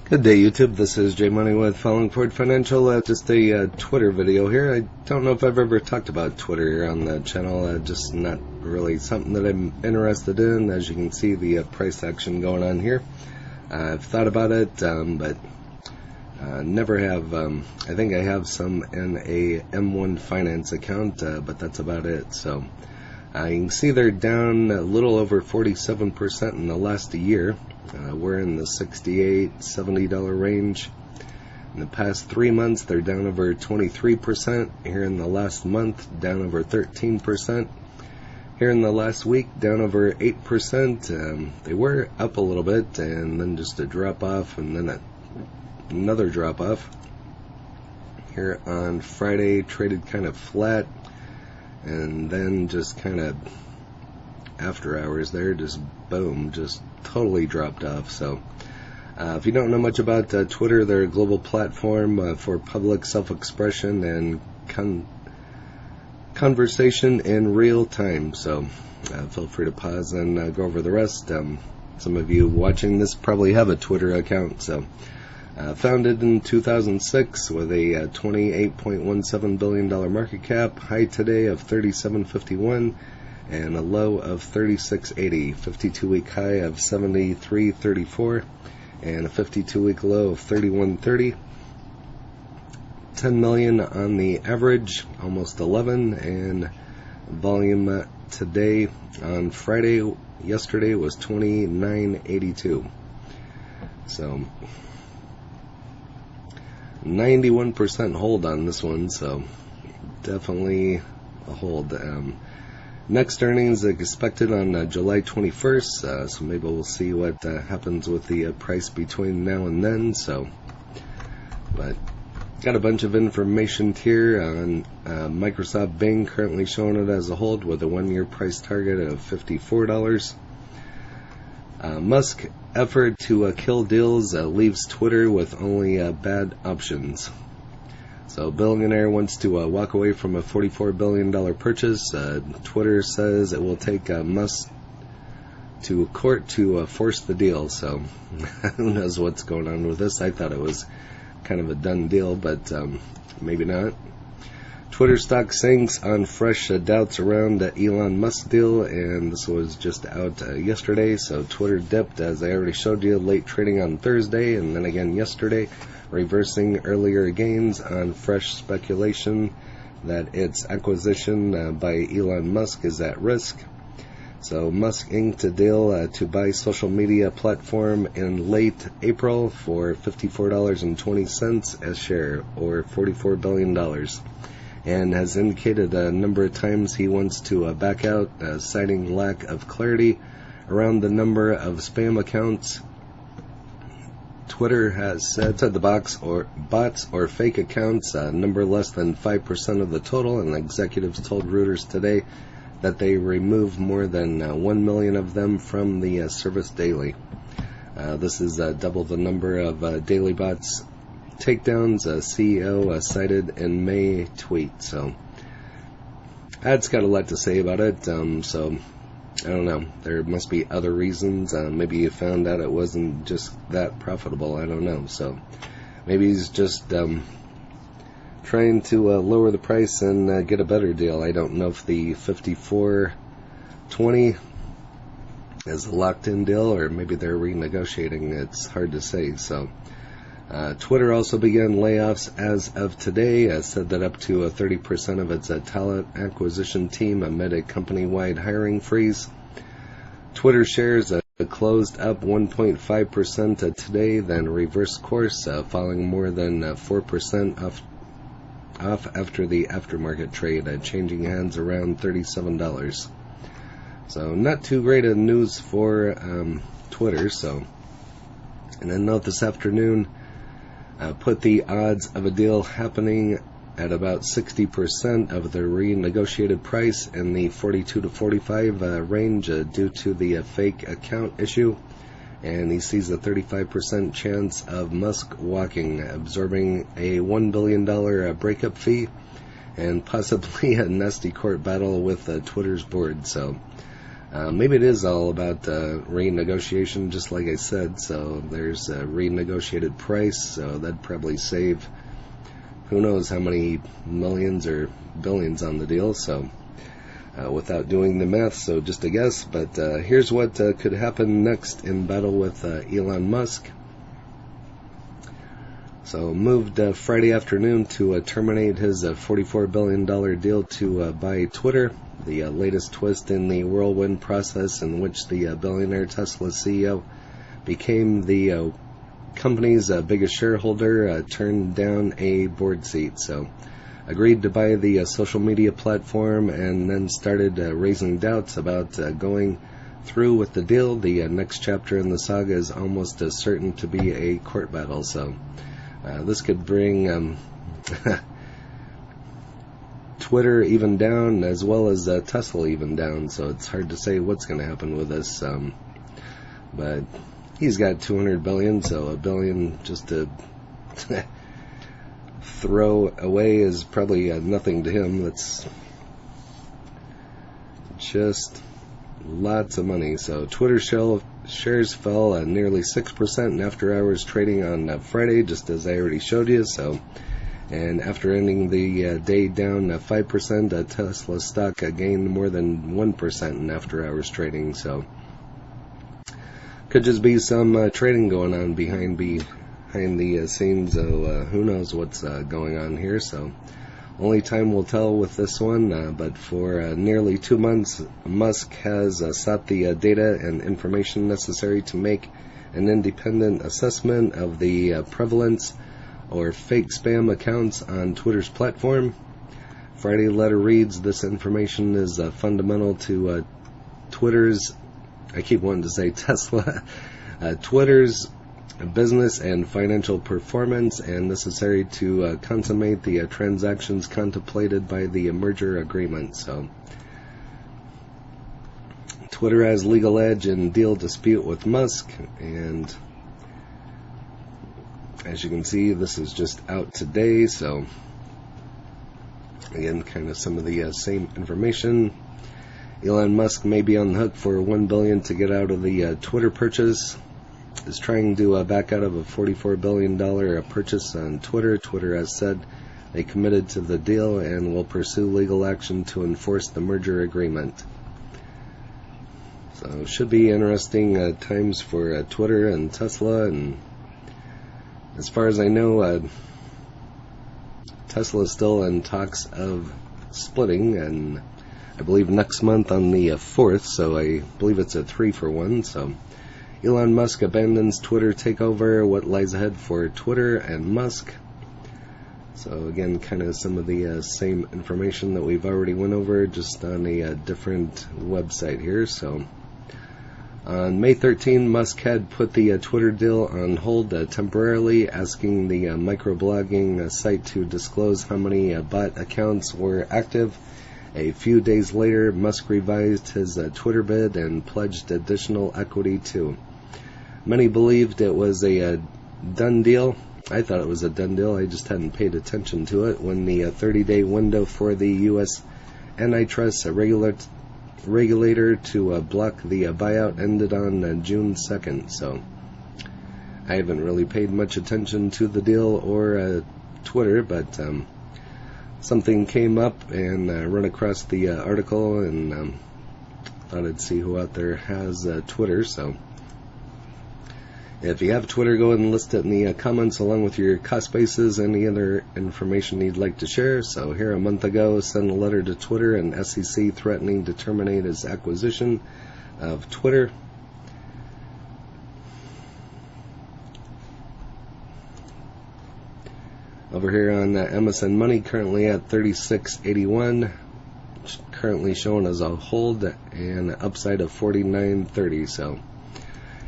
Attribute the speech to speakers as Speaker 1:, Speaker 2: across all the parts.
Speaker 1: Good day, YouTube. This is Jay Money with Falling Forward Financial. Just a Twitter video here. I don't know if I've ever talked about Twitter here on the channel. Just not really something that I'm interested in. As you can see, the price action going on here. I've thought about it, but never have. I think I have some in a M1 Finance account, but that's about it. So you can see they're down a little over 47% in the last year. We're in the $68, $70 range. In the past 3 months, they're down over 23%. Here in the last month, down over 13%. Here in the last week, down over 8%. They were up a little bit, and then just a drop off, and then another drop off. Here on Friday, traded kind of flat, and then just kind of after hours there, just boom, just totally dropped off. So if you don't know much about Twitter, they're a global platform for public self-expression and conversation in real time. So feel free to pause and go over the rest. Some of you watching this probably have a Twitter account. So founded in 2006 with a $28.17 billion market cap, high today of $37.51 and a low of $36.80, 52-week high of $73.34 and a 52-week low of $31.30. 10 million on the average, almost 11, and volume today on Friday, yesterday was 29.82. So 91% hold on this one, so definitely a hold. Next earnings expected on July 21st, so maybe we'll see what happens with the price between now and then. So, but got a bunch of information here on Microsoft Bing, currently showing it as a hold with a 1-year price target of $54. Musk effort to kill deals leaves Twitter with only bad options. So billionaire wants to walk away from a $44 billion purchase. Twitter says it will take Musk to court to force the deal. So who knows what's going on with this. I thought it was kind of a done deal, but maybe not. Twitter stock sinks on fresh doubts around the Elon Musk deal, and this was just out yesterday. So Twitter dipped, as I already showed you, late trading on Thursday, and then again yesterday, reversing earlier gains on fresh speculation that its acquisition by Elon Musk is at risk. So Musk inked a deal to buy social media platform in late April for $54.20 a share, or $44 billion, and has indicated a number of times he wants to back out, citing lack of clarity around the number of spam accounts Twitter has said the bots or fake accounts number less than 5% of the total, and executives told Reuters today that they remove more than 1 million of them from the service daily. This is double the number of daily bots takedowns, CEO cited in May tweet. So that's got a lot to say about it. So I don't know. There must be other reasons. Maybe you found out it wasn't just that profitable. I don't know. So maybe he's just trying to lower the price and get a better deal. I don't know if the $54.20 is a locked-in deal, or maybe they're renegotiating. It's hard to say. So Twitter also began layoffs as of today, said that up to 30% of its talent acquisition team amid a company-wide hiring freeze. Twitter shares closed up 1.5% today, then reversed course, falling more than 4% off after the aftermarket trade, changing hands around $37. So not too great a news for Twitter. So, and then note this afternoon, put the odds of a deal happening at about 60% of the renegotiated price in the 42 to 45 range due to the fake account issue, and he sees a 35% chance of Musk walking, absorbing a $1 billion breakup fee, and possibly a nasty court battle with Twitter's board. So Maybe it is all about renegotiation, just like I said. So there's a renegotiated price, so that'd probably save who knows how many millions or billions on the deal. So without doing the math, so just a guess. But here's what could happen next in battle with Elon Musk. So moved Friday afternoon to terminate his $44 billion deal to buy Twitter, the latest twist in the whirlwind process in which the billionaire Tesla CEO became the company's biggest shareholder, turned down a board seat. So agreed to buy the social media platform and then started raising doubts about going through with the deal. The next chapter in the saga is almost certain to be a court battle. So this could bring Twitter even down, as well as Tesla even down. So it's hard to say what's going to happen with this. But he's got 200 billion, so a billion just to throw away is probably nothing to him. That's just lots of money. So Twitter shares fell nearly 6% in after-hours trading on Friday, just as I already showed you. So, and after ending the day down 5%, Tesla stock gained more than 1% in after-hours trading. So, could just be some trading going on behind the scenes. So who knows what's going on here. So only time will tell with this one. But for nearly 2 months, Musk has sought the data and information necessary to make an independent assessment of the prevalence or fake spam accounts on Twitter's platform. Friday letter reads, this information is fundamental to Twitter's, I keep wanting to say Tesla, Twitter's business and financial performance, and necessary to consummate the transactions contemplated by the merger agreement. So Twitter has legal edge in deal dispute with Musk, and as you can see, this is just out today. So again, kind of some of the same information. Elon Musk may be on the hook for $1 billion to get out of the Twitter purchase. Is trying to back out of a $44 billion purchase on Twitter. Twitter has said they committed to the deal and will pursue legal action to enforce the merger agreement. So should be interesting times for Twitter and Tesla. And as far as I know, Tesla is still in talks of splitting, and I believe next month on the 4th, so I believe it's a 3-for-1. So Elon Musk abandons Twitter takeover. What lies ahead for Twitter and Musk? So again, kind of some of the same information that we've already went over, just on a different website here. So on May 13, Musk had put the Twitter deal on hold temporarily, asking the microblogging site to disclose how many bot accounts were active. A few days later, Musk revised his Twitter bid and pledged additional equity too. Many believed it was a done deal. I thought it was a done deal. I just hadn't paid attention to it when the 30-day window for the U.S. antitrust regulator to block the buyout ended on June 2nd. So I haven't really paid much attention to the deal or Twitter, but something came up and run across the article, and thought I'd see who out there has Twitter. So if you have Twitter, go ahead and list it in the comments along with your cost basis, any other information you'd like to share. So here a month ago, sent a letter to Twitter and SEC threatening to terminate its acquisition of Twitter. Over here on MSN Money, currently at 36.81, currently shown as a hold and upside of 49.30. So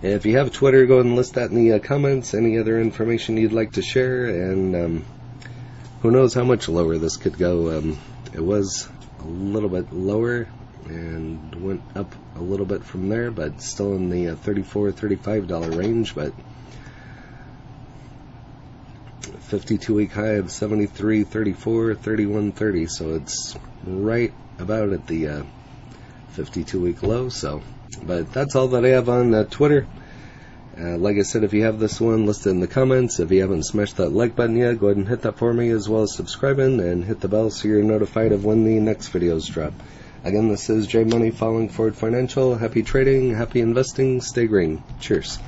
Speaker 1: if you have Twitter, go ahead and list that in the comments. Any other information you'd like to share, and who knows how much lower this could go. It was a little bit lower and went up a little bit from there, but still in the $34, $35 range. But 52-week high of 73.34, 31.30, so it's right about at the 52-week low. So, but that's all that I have on Twitter. Like I said, if you have this one, list it in the comments. If you haven't smashed that like button yet, go ahead and hit that for me, as well as subscribing and hit the bell so you're notified of when the next videos drop. Again, this is J Money following Ford Financial. Happy trading, happy investing, stay green. Cheers.